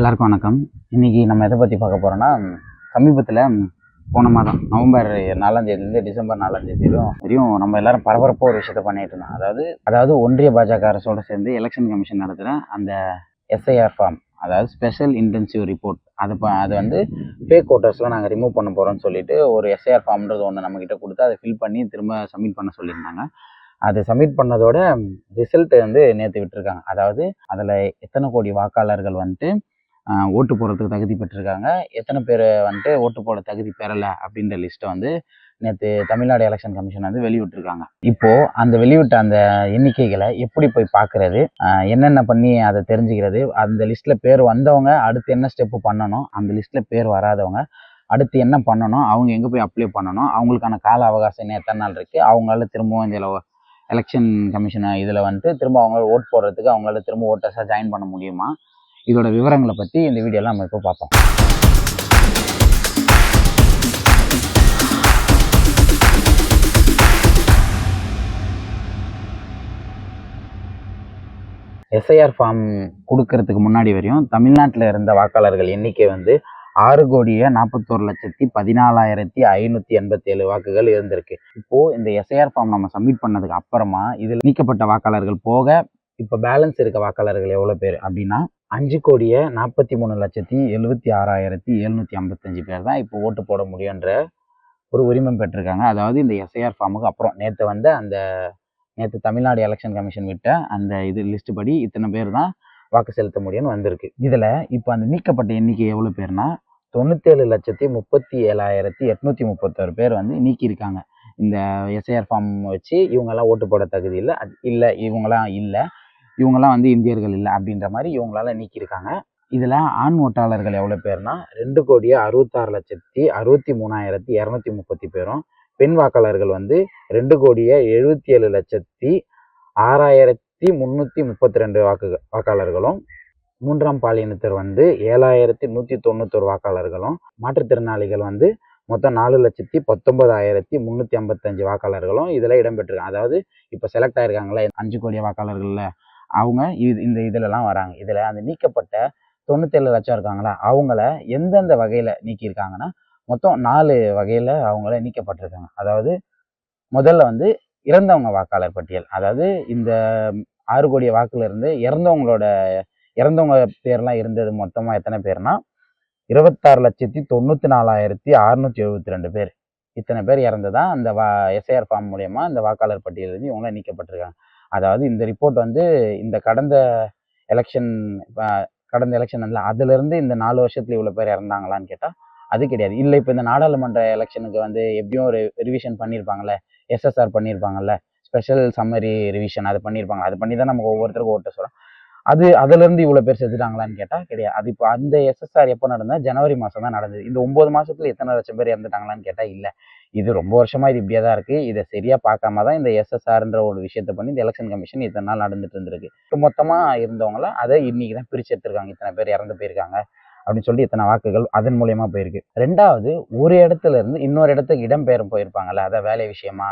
எல்லாருக்கும் வணக்கம். இன்னைக்கு நம்ம எதை பற்றி பார்க்க போகிறோன்னா, சமீபத்தில் போன மாதம் நவம்பர் 4ஆம் தேதியிலேருந்து டிசம்பர் 4ஆம் தேதி வரையும் நம்ம எல்லாரும் பரபரப்பாக ஒரு விஷயத்த பண்ணிட்டு இருந்தோம். அதாவது ஒன்றிய பாஜக அரசோட சேர்ந்து எலெக்ஷன் கமிஷன் நடத்துகிற அந்த எஸ்ஐஆர் ஃபார்ம், அதாவது ஸ்பெஷல் இன்டென்சிவ் ரிப்போர்ட், அது வந்து ஃபேக் ஓட்டர்ஸ்லாம் நாங்கள் ரிமூவ் பண்ண போகிறோம்னு சொல்லிட்டு ஒரு எஸ்ஐஆர் ஃபார்ம்ன்றது ஒன்று நம்மக்கிட்ட கொடுத்து அதை ஃபில் பண்ணி திரும்ப சப்மிட் பண்ண சொல்லியிருந்தாங்க. அது சப்மிட் பண்ணதோட ரிசல்ட் வந்து நேற்று விட்டுருக்காங்க. அதாவது அதில் எத்தனை கோடி வாக்காளர்கள் வந்துட்டு ஓட்டு போடுறதுக்கு தகுதி பெற்றிருக்காங்க, எத்தனை பேர் வந்துட்டு ஓட்டு போட தகுதி பெறலை அப்படின்ற லிஸ்ட்டை வந்து நேற்று தமிழ்நாடு எலெக்ஷன் கமிஷன் வந்து வெளியிட்டிருக்காங்க. இப்போது அந்த வெளியிட்ட அந்த எண்ணிக்கைகளை எப்படி போய் பார்க்குறது, என்னென்ன பண்ணி அதை தெரிஞ்சுக்கிறது, அந்த லிஸ்ட்டில் பேர் வந்தவங்க அடுத்து என்ன ஸ்டெப்பு பண்ணணும், அந்த லிஸ்ட்டில் பேர் வராதவங்க அடுத்து என்ன பண்ணணும், அவங்க எங்கே போய் அப்ளை பண்ணணும், அவங்களுக்கான கால அவகாசம் இன்னும் எத்தனை நாள் இருக்குது, அவங்களால திரும்பவும் இந்த எலெக்ஷன் கமிஷனை இதில் வந்துட்டு திரும்ப அவங்களால ஓட் போடுறதுக்கு அவங்களால திரும்ப ஓட்டர்ஸாக ஜாயின் பண்ண முடியுமா, இதோட விவரங்களை பற்றி இந்த வீடியோலாம் நம்ம இப்போ பார்ப்போம். எஸ்ஐஆர் ஃபார்ம் கொடுக்கறதுக்கு முன்னாடி வரையும் தமிழ்நாட்டில் இருந்த வாக்காளர்கள் எண்ணிக்கை வந்து 6,41,14,587 வாக்குகள் இருந்திருக்கு. இப்போது இந்த எஸ்ஐஆர் ஃபார்ம் நம்ம சப்மிட் பண்ணதுக்கு அப்புறமா இதில் நீக்கப்பட்ட வாக்காளர்கள் போக இப்போ பேலன்ஸ் இருக்க வாக்காளர்கள் எவ்வளோ பேர் அப்படின்னா 5,43,76,755 பேர் தான் இப்போ ஓட்டு போட முடியுன்ற ஒரு உரிமம் பெற்றிருக்காங்க. அதாவது இந்த எஸ்ஐஆர் ஃபார்முக்கு அப்புறம் நேற்று தமிழ்நாடு எலெக்ஷன் கமிஷன் விட்ட அந்த லிஸ்ட் படி இத்தனை பேர் தான் வாக்கு செலுத்த முடியும்னு வந்திருக்கு. இதில் இப்போ அந்த நீக்கப்பட்ட எண்ணிக்கை எவ்வளோ பேர்னா 97,37,831 பேர் வந்து நீக்கியிருக்காங்க. இந்த எஸ்ஐஆர் ஃபார்ம் வச்சு இவங்கெல்லாம் ஓட்டு போட தகுதி இல்லை, இவங்கெல்லாம் வந்து இந்தியர்கள் இல்லை அப்படின்ற மாதிரி இவங்களால நீக்கியிருக்காங்க. இதில் ஆண் ஓட்டாளர்கள் எவ்வளோ பேர்னா 2,66,63,230 பேரும், பெண் வாக்காளர்கள் வந்து 2,77,06,332 வாக்காளர்களும், மூன்றாம் பாலினத்தர் வந்து 7,191 வாக்காளர்களும், மாற்றுத்திறனாளிகள் வந்து மொத்தம் 4,19,355 வாக்காளர்களும் இதில் இடம்பெற்றிருக்காங்க. அதாவது இப்போ செலக்ட் ஆயிருக்காங்களே 5 கோடி வாக்காளர்களில் அவங்க இதிலலாம் வராங்க. இதில் அந்த நீக்கப்பட்ட 97 லட்சம் இருக்காங்களா, அவங்கள எந்தெந்த வகையில் நீக்கியிருக்காங்கன்னா மொத்தம் 4 வகையில் அவங்கள நீக்கப்பட்டிருக்காங்க. அதாவது முதல்ல வந்து இறந்தவங்க வாக்காளர் பட்டியல், அதாவது இந்த 6 கோடி வாக்குல இருந்து இறந்தவங்க பேர்லாம் இருந்தது மொத்தமாக எத்தனை பேர்னா 26,94,672 பேர். இத்தனை பேர் இறந்ததான் அந்த எஸ்ஐஆர் ஃபார்ம் மூலயமா இந்த வாக்காளர் பட்டியலிருந்து இவங்கள நீக்கப்பட்டிருக்காங்க. அதாவது இந்த ரிப்போர்ட் வந்து இந்த கடந்த எலெக்ஷன் அதுலேருந்து இந்த 4 வருஷத்துல இவ்வளோ பேர் இறந்தாங்களான்னு கேட்டால் அது கிடையாது. இல்லை, இப்போ இந்த நாடாளுமன்ற எலெக்ஷனுக்கு வந்து எப்படியும் ஒரு ரிவிஷன் பண்ணியிருப்பாங்கல்ல, எஸ்எஸ்ஆர் பண்ணியிருப்பாங்கல்ல, ஸ்பெஷல் சம்மரி ரிவிஷன் அது பண்ணியிருப்பாங்க. அது பண்ணி தான் நமக்கு ஒவ்வொருத்தருக்கும் ஓட்ட சொல்கிறோம். அதுலேருந்து இவ்வளோ பேர் செத்துட்டாங்களான்னு கேட்டால் கிடையாது. அது இப்போ அந்த எஸ்எஸ்ஆர் எப்போ நடந்தது, ஜனவரி மாதம் தான் நடந்தது. இந்த 9 மாதத்துல எத்தனை லட்சம் பேர் இறந்துட்டாங்களான்னு கேட்டால் இல்லை. இது ரொம்ப வருஷமாக இது இப்படியே தான் இருக்குது. இதை சரியாக பார்க்காம தான் இந்த எஸ்எஸ்ஆர்ன்ற ஒரு விஷயத்த பண்ணி இந்த எலெக்ஷன் கமிஷன் இத்தனை நாள் நடந்துட்டு இருந்திருக்கு. இப்போ மொத்தமாக இருந்தவங்கள அதை இன்னைக்கு தான் பிரித்து எடுத்துருக்காங்க. இத்தனை பேர் இறந்து போயிருக்காங்க அப்படின்னு சொல்லி இத்தனை வாக்குகள் அதன் மூலயமா போயிருக்கு. ரெண்டாவது, ஒரு இடத்துல இருந்து இன்னொரு இடத்துக்கு இடம்பெயரும் போயிருப்பாங்கல்ல, அதாவது வேலை விஷயமா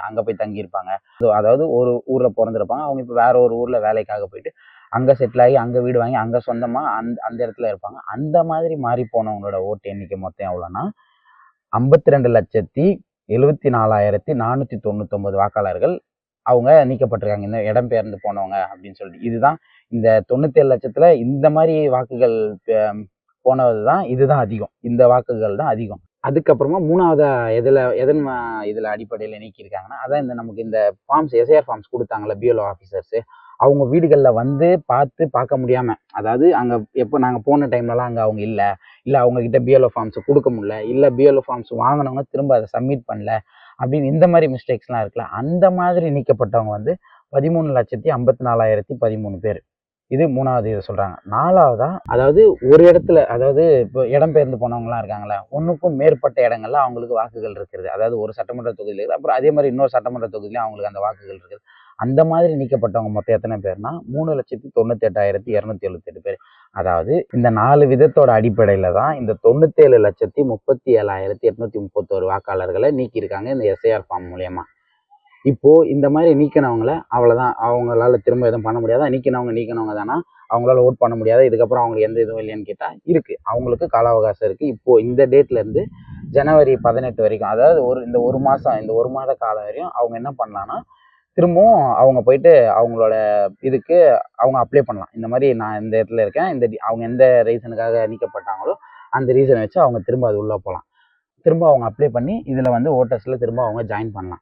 அங்கே போய் தங்கியிருப்பாங்க. அதாவது ஒரு ஊரில் பிறந்திருப்பாங்க, அவங்க இப்போ வேற ஒரு ஊரில் வேலைக்காக போயிட்டு அங்கே செட்டில் ஆகி அங்கே வீடு வாங்கி அங்கே சொந்தமாக அந்த இடத்துல இருப்பாங்க. அந்த மாதிரி மாறி போனவங்களோட ஓட்டு எண்ணிக்கை மொத்தம் எவ்வளோன்னா 52,74,499 வாக்காளர்கள் அவங்க நீக்கப்பட்டிருக்காங்க, இந்த இடம்பெயர்ந்து போனவங்க அப்படின்னு சொல்லிட்டு. இதுதான் இந்த 97 லட்சத்துல இந்த மாதிரி வாக்குகள் போனது தான், இதுதான் அதிகம், இந்த வாக்குகள் தான் அதிகம். அதுக்கப்புறமா மூணாவதா இதில் அடிப்படையில் நீக்கியிருக்காங்கன்னா, அதான் நமக்கு இந்த ஃபார்ம்ஸ் எஸ்ஐஆர் ஃபார்ம்ஸ் கொடுத்தாங்கல்ல பிஎல்ஓ ஆஃபீஸர்ஸு, அவங்க வீடுகளில் வந்து பார்க்க முடியாமல், அதாவது அங்கே எப்போ நாங்கள் போன டைம்லலாம் அங்கே அவங்க இல்லை அவங்கக்கிட்ட பிஎல்ஓ ஃபார்ம்ஸ் கொடுக்க முடியல, இல்லை பிஎல்ஓ ஃபார்ம்ஸ் வாங்கினவங்க திரும்ப அதை சப்மிட் பண்ணல அப்படின்னு இந்த மாதிரி மிஸ்டேக்ஸ்லாம் இருக்குல்ல, அந்த மாதிரி நீக்கப்பட்டவங்க வந்து 13,54,013 பேர். இது மூணாவது இதை சொல்கிறாங்க. நாலாவதா, அதாவது ஒரு இடத்துல, அதாவது இப்போ இடம்பெயர்ந்து போனவங்களாம் இருக்காங்களே, ஒன்றுக்கும் மேற்பட்ட இடங்கள்ல அவங்களுக்கு வாக்குகள் இருக்கிறது. அதாவது ஒரு சட்டமன்ற தொகுதியில் இருக்குது, அப்புறம் அதே மாதிரி இன்னொரு சட்டமன்ற தொகுதியிலையும் அவங்களுக்கு அந்த வாக்குகள் இருக்குது. அந்த மாதிரி நீக்கப்பட்டவங்க மொத்தம் எத்தனை பேர்னா 3,98,278 பேர். அதாவது இந்த 4 விதத்தோட அடிப்படையில் தான் இந்த 97,37,831 வாக்காளர்களை நீக்கியிருக்காங்க இந்த எஸ்ஐஆர் ஃபார்ம் மூலயமா. இப்போது இந்த மாதிரி நீக்கினவங்கள அவ்வளோதான், அவங்களால திரும்ப எதுவும் பண்ண முடியாதா? நீக்கினவங்க தானா, அவங்களால ஓட் பண்ண முடியாதா? இதுக்கப்புறம் அவங்களுக்கு எந்த இதுவும் இல்லையான்னு கேட்டால் இருக்குது. அவங்களுக்கு கால அவகாசம் இருக்குது. இப்போது இந்த டேட்லேருந்து ஜனவரி 18 வரைக்கும், அதாவது இந்த ஒரு மாதம், இந்த ஒரு மாத காலம் வரையும் அவங்க என்ன பண்ணலான்னா, திரும்பவும் அவங்க போயிட்டு அவங்களோட இதுக்கு அவங்க அப்ளை பண்ணலாம். இந்த மாதிரி நான் இந்த இடத்துல இருக்கேன், அவங்க எந்த ரீசனுக்காக நீக்கப்பட்டாங்களோ அந்த ரீசனை வச்சு அவங்க திரும்ப அது உள்ளே போகலாம். திரும்ப அவங்க அப்ளை பண்ணி இதில் வந்து ஓட்டர்ஸில் திரும்ப அவங்க ஜாயின் பண்ணலாம்.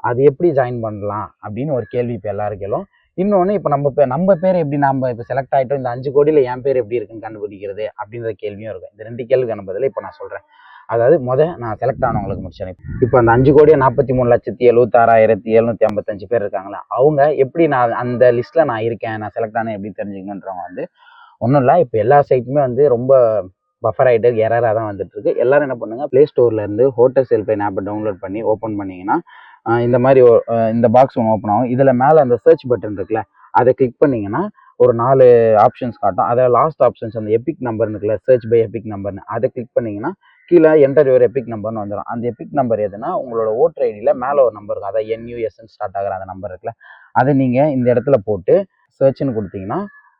அது எப்படி ஜாயின் பண்ணலாம் அப்படின்னு ஒரு கேள்வி இப்போ எல்லாருக்கும் கேளும். இன்னொன்று, இப்போ நம்ம பேர் எப்படி நம்ம இப்போ செலக்ட் ஆகிட்டோம், இந்த 5 கோடியில் என் பேர் எப்படி இருக்குன்னு கண்டுபிடிக்கிறது அப்படின்ற கேள்வியும் இருக்கும். இந்த 2 கேள்விக்கான பதில் இப்போ நான் சொல்கிறேன். அதாவது நான் செலக்ட் ஆனவங்களுக்கு முடிச்சேன். இப்போ அந்த 5,43,76,755 பேர் இருக்காங்களா, அவங்க எப்படி நான் அந்த லிஸ்ட்டில் நான் இருக்கேன், நான் செலக்ட் ஆனேன் எப்படி தெரிஞ்சுக்கணுன்றவங்க வந்து ஒன்றும் இல்லை. இப்போ எல்லா சைட்டுமே வந்து ரொம்ப பஃபர் ஆகிட்டு எரராக தான் வந்துட்டு இருக்கு. எல்லாரும் என்ன பண்ணுங்க, ப்ளே ஸ்டோர்லேருந்து ஹோட்டல்ஸ் ஹெல்ப்லைன் ஆப்பை டவுன்லோட் பண்ணி ஓப்பன் பண்ணிங்கன்னா இந்த மாதிரி இந்த பாக்ஸ் ஒன்று ஓப்பன் ஆகும். இதில் மேலே அந்த சர்ச் பட்டன் இருக்குல்ல, அதை கிளிக் பண்ணிங்கன்னா ஒரு 4 ஆப்ஷன்ஸ் காட்டும். அதை லாஸ்ட் ஆப்ஷன்ஸ் அந்த எபிக் நம்பர்னு இருக்குல்ல, சர்ச் பை எபிக் நம்பர்னு, அதை கிளிக் பண்ணிங்கன்னா கீழே என்டர் யுவர் எபிக் நம்பர்னு வந்துடும். அந்த எபிக் நம்பர் எதுனா உங்களோட ஓட்டர் ஐடியில் மேலே ஒரு நம்பர் இருக்கும், அதாவது NUSன்னு ஸ்டார்ட் ஆகிற அந்த நம்பர் இருக்குல்ல, அதை நீங்கள் இந்த இடத்துல போட்டு சர்ச்னு கொடுத்தீங்கன்னா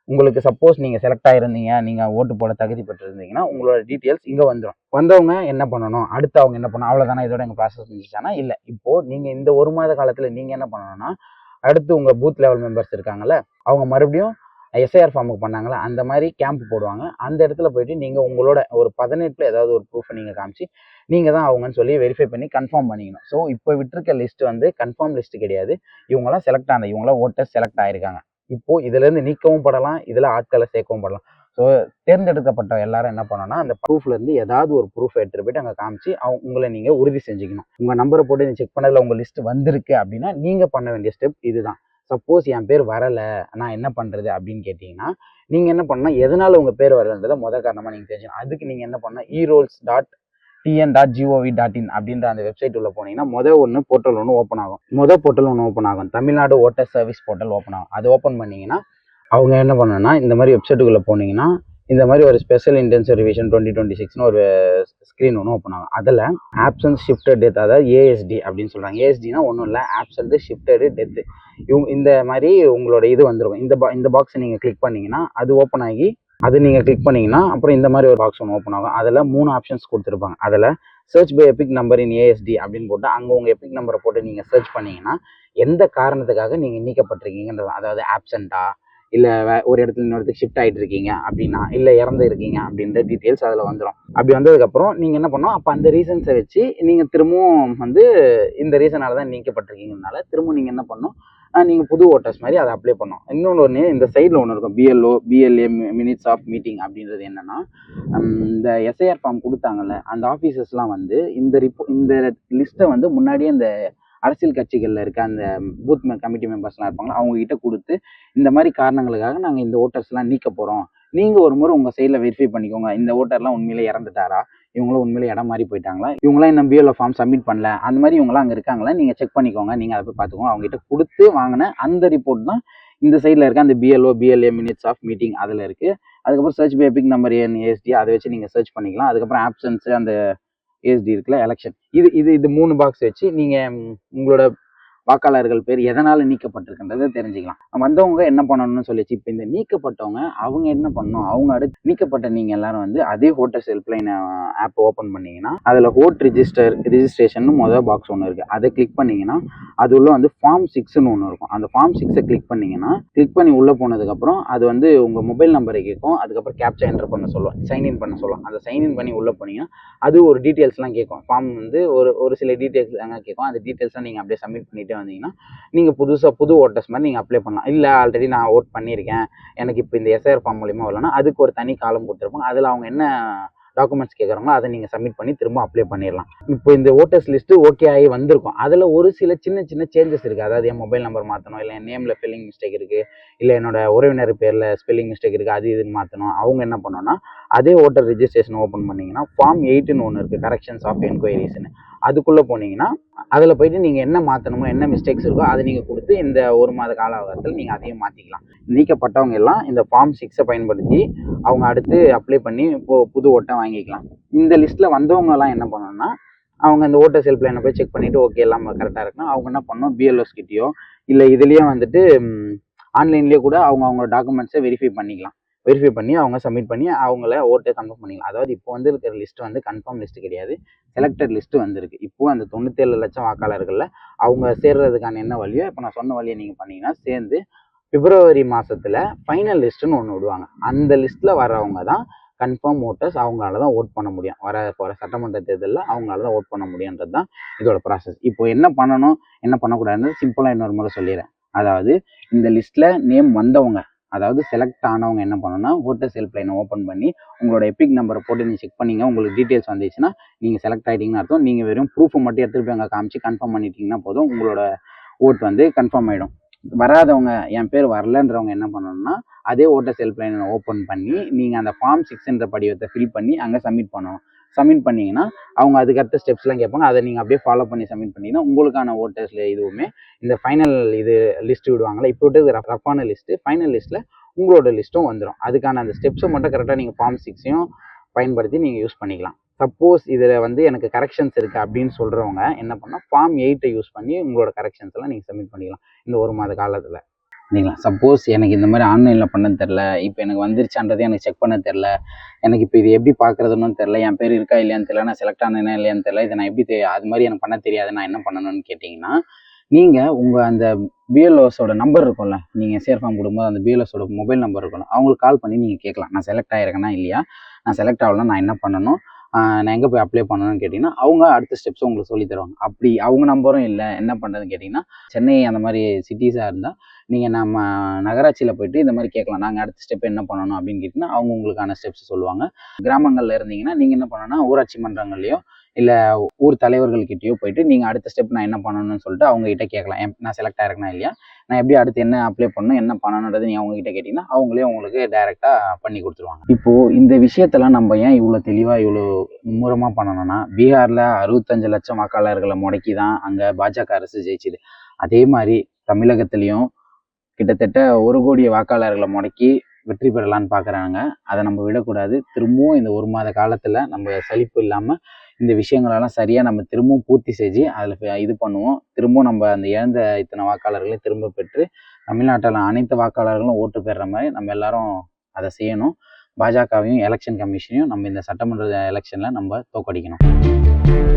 உங்களுக்கு சப்போஸ் நீங்கள் செலக்ட் ஆகிருந்தீங்க, நீங்கள் ஓட்டு போட தகுதி பெற்றிருந்தீங்கன்னா உங்களோட டீட்டெயில்ஸ் இங்கே வந்துடும். வந்தவங்க என்ன பண்ணணும், அடுத்து அவங்க என்ன பண்ணணும், அவ்வளோதானே இதோட எங்கள் ப்ராசஸ் முடிஞ்சிச்சானா இல்லை. இப்போது நீங்கள் இந்த ஒரு மாத காலத்தில் நீங்கள் என்ன பண்ணணும்னா, அடுத்து உங்கள் பூத் லெவல் மெம்பர்ஸ் இருக்காங்கல்ல, அவங்க மறுபடியும் SIR ஃபார்முக்கு பண்ணாங்களா அந்த மாதிரி கேம்ப் போடுவாங்க. அந்த இடத்துல போயிட்டு நீங்கள் உங்களோட ஒரு 18 ஏதாவது ஒரு ப்ரூஃபை நீங்கள் காமிச்சு நீங்கள் தான் அவங்கன்னு சொல்லி வெரிஃபை பண்ணி கன்ஃபார்ம் பண்ணிக்கணும். ஸோ இப்போ விட்டுருக்க லிஸ்ட் வந்து கன்ஃபார்ம் லிஸ்ட் கிடையாது. இவங்களாம் செலக்ட் ஆன, இவங்களாம் ஓட்டர்ஸ் செலக்ட் ஆகிருக்காங்க. இப்போது இதிலேருந்து நீக்கவும் படலாம், இதில் ஆட்களை சேர்க்கவும் படலாம். ஸோ தேர்ந்தெடுக்கப்பட்ட எல்லாரும் என்ன பண்ணணும்னா, அந்த ப்ரூஃப்லேருந்து ஏதாவது ஒரு ப்ரூஃப் எடுத்துகிட்டு போய்ட்டு அங்கே காமிச்சு உங்களை நீங்கள் உறுதி செஞ்சுக்கணும். உங்கள் நம்பரை போட்டு செக் பண்ணதில் உங்கள் லிஸ்ட் வந்திருக்கு அப்படின்னா நீங்கள் பண்ண வேண்டிய ஸ்டெப் இதுதான். சப்போஸ் என் பேர் வரலை, நான் என்ன பண்ணுறது அப்படின்னு கேட்டிங்கன்னா, நீங்கள் என்ன பண்ணால் எதனால் உங்கள் பேர் வரலன்றதை காரணமாக நீங்கள் தெரிஞ்சுக்கணும். அதுக்கு நீங்கள் என்ன பண்ணால் erolls.tn.gov.in அப்படின்ற அந்த வெப்சைட் உள்ள போனீங்கன்னா போர்ட்டல் ஒன்று ஓப்பன் ஆகும். Tamil Nadu voter service portal open ஆகும். அது ஓப்பன் பண்ணிங்கன்னா அவங்க என்ன பண்ணணும்னா, இந்த மாதிரி வெப்சைட்டுக்குள்ளே போனீங்கன்னா இந்த மாதிரி ஒரு ஸ்பெஷல் இன்டென்சிவ் ரிவிஷன் 2026ன்னு ஒரு ஸ்க்ரீன் ஒன்று ஓப்பன் ஆகும். அதில் ஆப்சன்ஸ் ஷிஃப்டட் டெத், அதாவது ASD அப்படின்னு சொல்கிறாங்க. ASDனா ஒன்றும் இல்லை, ஆப்சன்ட் ஷிஃப்டடு டெத்து. இந்த மாதிரி உங்களோட இது வந்துருக்கும். இந்த பாக்ஸை நீங்கள் கிளிக் பண்ணிங்கன்னா அது ஓப்பன் ஆகி, அது நீங்கள் கிளிக் பண்ணிங்கன்னா அப்புறம் இந்த மாதிரி ஒரு பாக்ஸ் ஒன்று ஓப்பன் ஆகும். அதில் 3 ஆப்ஷன்ஸ் கொடுத்துருப்பாங்க. அதில் search by EPIC number in ASD அப்படின்னு போட்டு அங்கே உங்கள் எபிக் நம்பரை போட்டு நீங்கள் சர்ச் பண்ணிங்கன்னா எந்த காரணத்துக்காக நீங்கள் நீக்கப்பட்டிருக்கீங்கன்றது, அதாவது ஆப்சண்ட்டா, இல்லை ஒரு இடத்துல இன்னொரு இடத்துக்கு ஷிஃப்ட் ஆகிட்டு இருக்கீங்க அப்படின்னா, இல்லை இறந்து இருக்கீங்க அப்படின்ற டீட்டெயில்ஸ் அதில் வந்துடும். அப்படி வந்ததுக்கப்புறம் நீங்கள் என்ன பண்ணணும், அப்போ அந்த ரீசன்ஸை வச்சு நீங்கள் திரும்பவும் வந்து இந்த ரீசனால தான் நீக்கப்பட்டிருக்கீங்கனால திரும்ப நீங்கள் என்ன பண்ணணும், நீங்கள் புது ஓட்டர்ஸ் மாதிரி அதை அப்ளை பண்ணணும். இன்னொன்று இந்த சைடில் ஒன்று இருக்கும், BLA மினிட்ஸ் ஆஃப் மீட்டிங் அப்படின்றது என்னென்னா, இந்த SIR ஃபார்ம் கொடுத்தாங்கல்ல அந்த ஆஃபீஸர்ஸ்லாம் வந்து இந்த லிஸ்ட்டை வந்து முன்னாடியே இந்த அரசியல் கட்சிகளில் இருக்க அந்த பூத் கமிட்டி மெம்பர்ஸ்லாம் இருப்பாங்களா அவங்ககிட்ட கொடுத்து இந்த மாதிரி காரணங்களுக்காக நாங்கள் இந்த ஓட்டர்ஸ்லாம் நீக்க போகிறோம், நீங்கள் ஒரு முறை உங்கள் சைடில் வெரிஃபை பண்ணிக்கோங்க, இந்த ஓட்டர்லாம் உண்மையிலே இறந்துட்டாரா, இவங்களும் உண்மையிலே இடம் மாறி போயிட்டாங்களா, இவங்களாம் இன்னும் BLO ஃபார்ம் சப்மிட் பண்ணல, அந்த மாதிரி இவங்களாம் அங்கே இருக்காங்களா நீங்கள் செக் பண்ணிக்கோங்க, நீங்கள் அதை போய் பார்த்துக்கோங்க. அவங்ககிட்ட கொடுத்து வாங்கின அந்த ரிப்போர்ட் தான் இந்த சைடில் இருக்க அந்த BLA மினிட்ஸ் ஆஃப் மீட்டிங் அதில் இருக்குது. அதுக்கப்புறம் search by EPIC number ASD அதை வச்சு நீங்கள் சர்ச் பண்ணிக்கலாம். அதுக்கப்புறம் ஆப்சன்ஸ் அந்த ASD இருக்குல்ல, எலெக்ஷன், இது 3 பாக்ஸ் வச்சு நீங்கள் உங்களோட வாக்காளர்கள் பேர் எதனால் நீக்கப்பட்டிருக்குன்றதை தெரிஞ்சுக்கலாம். வந்தவங்க என்ன பண்ணணும்னு சொல்லிச்சு. இப்போ இந்த நீக்கப்பட்டவங்க அவங்க என்ன பண்ணணும், அவங்க அடுத்து நீக்கப்பட்ட நீங்கள் எல்லாரும் வந்து அதே ஹோட்டல்ஸ் ஹெல்ப்லைன் ஆப் ஓப்பன் பண்ணிங்கன்னா அதில் ரிஜிஸ்ட்ரேஷன் பாக்ஸ் ஒன்று இருக்குது. அதை கிளிக் பண்ணிங்கன்னா அது உள்ள வந்து ஃபார்ம் 6ன்னு ஒன்று இருக்கும். அந்த ஃபார்ம் 6 கிளிக் பண்ணி உள்ளே போனதுக்கப்புறம் அது வந்து உங்கள் மொபைல் நம்பரை கேட்கும். அதுக்கப்புறம் கேப்சா என்டர் பண்ண சொல்லுவோம், சைன்இன் பண்ண சொல்லுவோம். அந்த சைன்இன் பண்ணி உள்ளே போனீங்கன்னா அது ஒரு டீட்டெயில்ஸ்லாம் கேட்கும். ஃபார்ம் வந்து ஒரு சில டீட்டெயில்ஸ் அங்கே கேட்கும். அந்த டீட்டெயில்ஸ்லாம் நீங்கள் அப்படியே சப்மிட் பண்ணிட்டு வந்தீங்கன்னா நீங்கள் புது ஓட்டர்ஸ் மாதிரி நீங்கள் அப்ளை பண்ணலாம். இல்லை ஆல்ரெடி நான் ஓட் பண்ணியிருக்கேன், எனக்கு இப்போ இந்த SIR ஃபார்ம் மூலிமா வரலன்னா அதுக்கு ஒரு தனி காலம் கொடுத்துருப்பாங்க. அதில் அவங்க என்ன டாக்குமெண்ட்ஸ் கேட்குறாங்களோ அதை நீங்கள் சப்மிட் பண்ணி திரும்ப அப்ளை பண்ணிடலாம். இப்போ இந்த ஓட்டர்ஸ் லிஸ்ட்டு ஓகே ஆகி வந்திருக்கும். அதில் ஒரு சில சின்ன சேஞ்சஸ் இருக்குது. அதாவது என் மொபைல் நம்பர் மாற்றணும், இல்லை என் நேமில் ஸ்பெல்லிங் மிஸ்டேக் இருக்குது, இல்லை என்னோட உறவினர் பேரில் ஸ்பெல்லிங் மிஸ்டேக் இருக்குது, அது இதுன்னு மாற்றணும். அவங்க என்ன பண்ணணும்னா அதே ஓட்டர் ரிஜிஸ்ட்ரேஷன் ஓப்பன் பண்ணிங்கன்னா ஃபார்ம் 8ன்னு ஒன்று இருக்குது, கரெக்ஷன்ஸ் ஆஃப் என்கொயரிஸ்ன்னு. அதுக்குள்ளே போனீங்கன்னா அதில் போயிட்டு நீங்கள் என்ன மாற்றணுமோ, என்ன மிஸ்டேக்ஸ் இருக்கோ அதை நீங்கள் கொடுத்து இந்த ஒரு மாத கால அவகாசத்தில் நீங்கள் அதையும் மாற்றிக்கலாம். நீக்கப்பட்டவங்க எல்லாம் இந்த ஃபார்ம் 6 பயன்படுத்தி அவங்க அடுத்து அப்ளை பண்ணி புது ஓட்டை வாங்கிக்கலாம். இந்த லிஸ்ட்டில் வந்தவங்கலாம் என்ன பண்ணணும்னா அவங்க இந்த ஓட்டர்ஸ் ஹெல்ப்லைனை போய் செக் பண்ணிவிட்டு ஓகே எல்லாம் கரெக்டாக இருக்குன்னா அவங்க என்ன பண்ணணும், பிஎல்ஓஸ் கிட்டேயோ இல்லை இதுலேயே வந்துட்டு ஆன்லைன்லேயே கூட அவங்களோட டாக்குமெண்ட்ஸை வெரிஃபை பண்ணிக்கலாம். வெரிஃபை பண்ணி அவங்க சப்மிட் பண்ணி அவங்கள ஓட்டை கன்ஃபார்ம் பண்ணிக்கலாம். அதாவது இப்போ வந்து இருக்கிற லிஸ்ட் வந்து கன்ஃபார்ம் லிஸ்ட் கிடையாது, செலக்டட் லிஸ்ட்டு வந்திருக்கு. இப்போ அந்த 97 லட்சம் வாக்காளர்களில் அவங்க சேர்றதுக்கான என்ன வழியோ இப்போ நான் சொன்ன வழியை நீங்கள் பண்ணிங்கன்னா சேர்ந்து பிப்ரவரி மாதத்தில் ஃபைனல் லிஸ்ட்டுன்னு ஒன்று விடுவாங்க. அந்த லிஸ்ட்டில் வரவங்க தான் கன்ஃபார்ம் ஓட்டர்ஸ், அவங்களால தான் ஓட் பண்ண முடியும். வர போகிற சட்டமன்ற தேர்தலில் அவங்களால தான் ஓட் பண்ண முடியுன்றது தான் இதோட ப்ராசஸ். இப்போ என்ன பண்ணணும் என்ன பண்ணக்கூடாதுன்னு சிம்பிளாக இன்னொரு முறை சொல்லிடுறேன். அதாவது இந்த லிஸ்ட்டில் நேம் வந்தவங்க, அதாவது செலக்ட் ஆனவங்க என்ன பண்ணணும்னா ஓட்டர்ஸ் ஹெல்ப்லைனை ஓப்பன் பண்ணி உங்களோட எபிக் நம்பரை போட்டு நீங்கள் செக் பண்ணிங்க. உங்களுக்கு டீட்டெயில்ஸ் வந்துச்சுன்னா நீங்கள் செலக்ட் ஆகிட்டீங்கன்னு அர்த்தம். நீங்கள் வெறும் ப்ரூஃபை மட்டும் எடுத்துகிட்டு போய் அங்கே காமிச்சு கன்ஃபார்ம் பண்ணிட்டீங்கன்னா போதும், உங்களோட ஓட் வந்து கன்ஃபார்ம் ஆகிடும். வராதவங்க, என் பேர் வரலன்றவங்க என்ன பண்ணணும்னா அதே ஓட்டர்ஸ் ஹெல்ப்லைனை ஓப்பன் பண்ணி நீங்கள் அந்த ஃபார்ம் 6 படிவத்தை ஃபில் பண்ணி அங்கே சப்மிட் பண்ணணும். சப்மிட் பண்ணிங்கன்னா அவங்க அதுக்கடுத்த ஸ்டெப்ஸ்லாம் கேட்பாங்க. அதை நீங்கள் அப்படியே ஃபாலோ பண்ணி சப்மிட் பண்ணிங்கன்னா உங்களுக்கான ஓட்டர்ஸில் இதுவுமே இந்த ஃபைனல் இது லிஸ்ட் விடுவாங்களா, இப்போ விட்டு ரஃபான லிஸ்ட்டு, ஃபைனல் லிஸ்ட்டில் உங்களோட லிஸ்ட்டும் வந்துடும். அதுக்கான அந்த ஸ்டெப்ஸை மட்டும் கரெக்டாக நீங்கள் ஃபார்ம் 6 பயன்படுத்தி நீங்கள் யூஸ் பண்ணிக்கலாம். சப்போஸ் இதில் வந்து எனக்கு கரெக்ஷன்ஸ் இருக்குது அப்படின்னு சொல்கிறவங்க என்ன பண்ணால் ஃபார்ம் 8 யூஸ் பண்ணி உங்களோட கரெக்ஷன்ஸ் எல்லாம் நீங்கள் சப்மிட் பண்ணிக்கலாம் இந்த 1 மாத காலத்தில். சரிங்களா? சப்போஸ் எனக்கு இந்த மாதிரி ஆன்லைனில் பண்ண தெரில, இப்போ எனக்கு வந்துருச்சான்றதே எனக்கு செக் பண்ண தெரில, எனக்கு இப்போ இது எப்படி பார்க்குறதுன்னு தெரில, என் பேர் இருக்கா இல்லையான்னு தெரில, நான் செலக்ட் ஆனேன்னா இல்லையான்னு தெரில, இதை நான் எப்படி அது மாதிரி எனக்கு பண்ண தெரியாது, நான் என்ன பண்ணணும்னு கேட்டிங்கன்னா நீங்கள் உங்கள் அந்த பிஎல்ஓஸோட நம்பர் இருக்கும்ல, நீங்கள் ஷேர் ஃபார்ம் கொடுக்கும்போது அந்த பிஎல்ஓஸோட மொபைல் நம்பர் இருக்கணும், அவங்களுக்கு கால் பண்ணி நீங்கள் கேட்கலாம். நான் செலக்ட் ஆகிருக்கேனா இல்லையா, நான் செலக்ட் ஆகலாம், நான் என்ன பண்ணணும், நான் எங்கே போய் அப்ளை பண்ணணும்னு கேட்டிங்கன்னா அவங்க அடுத்த ஸ்டெப்ஸ் உங்களுக்கு சொல்லி தருவாங்க. அப்படி அவங்க நம்பரும் இல்லை என்ன பண்ணுறதுன்னு கேட்டிங்கன்னா சென்னை அந்த மாதிரி சிட்டிஸாக இருந்தால் நீங்கள் நம்ம நகராட்சியில் போயிட்டு இந்த மாதிரி கேட்கலாம், நாங்கள் அடுத்த ஸ்டெப் என்ன பண்ணணும் அப்படின்னு கேட்டிங்கன்னா அவங்க உங்களுக்கான ஸ்டெப்ஸ் சொல்லுவாங்க. கிராமங்களில் இருந்தீங்கன்னா நீங்கள் என்ன பண்ணணும்னா ஊராட்சி மன்றங்கள்லையோ இல்லை ஊர் தலைவர்கள்கிட்டயோ போயிட்டு நீங்கள் அடுத்த ஸ்டெப் நான் என்ன பண்ணணும்னு சொல்லிட்டு அவங்ககிட்ட கேட்கலாம். நான் செலக்ட் ஆகிருக்கேனா இல்லையா, நான் எப்படி அடுத்து என்ன அப்ளை பண்ணணும் என்ன பண்ணணுன்றது நீங்கள் அவங்ககிட்ட கேட்டிங்கன்னா அவங்களே உங்களுக்கு டைரெக்டாக பண்ணி கொடுத்துருவாங்க. இப்போது இந்த விஷயத்தெல்லாம் நம்ம ஏன் இவ்வளோ தெளிவாக இவ்வளோ மும்முரமாக பண்ணணும்னா, பீகாரில் 65 லட்சம் வாக்காளர்களை முடக்கி தான் அங்கே பாஜக அரசு ஜெயிச்சுது. அதே மாதிரி தமிழகத்துலேயும் கிட்டத்தட்ட 1 கோடி வாக்காளர்களை முடக்கி வெற்றி பெறலான்னு பார்க்குறாங்க. அதை நம்ம விடக்கூடாது. திரும்பவும் இந்த 1 மாத காலத்தில் நம்ம சலிப்பு இல்லாமல் இந்த விஷயங்களெல்லாம் சரியாக நம்ம திரும்பவும் பூர்த்தி செஞ்சு அதில் இது பண்ணுவோம். திரும்பவும் நம்ம அந்த இழந்த இத்தனை வாக்காளர்களை திரும்ப பெற்று தமிழ்நாட்டில் அனைத்து வாக்காளர்களும் ஓட்டு பெறுற மாதிரி நம்ம எல்லாரும் அதை செய்யணும். பாஜகவையும் எலெக்ஷன் கமிஷனையும் நம்ம இந்த சட்டமன்ற எலெக்ஷனில் நம்ம தோற்கடிக்கணும்.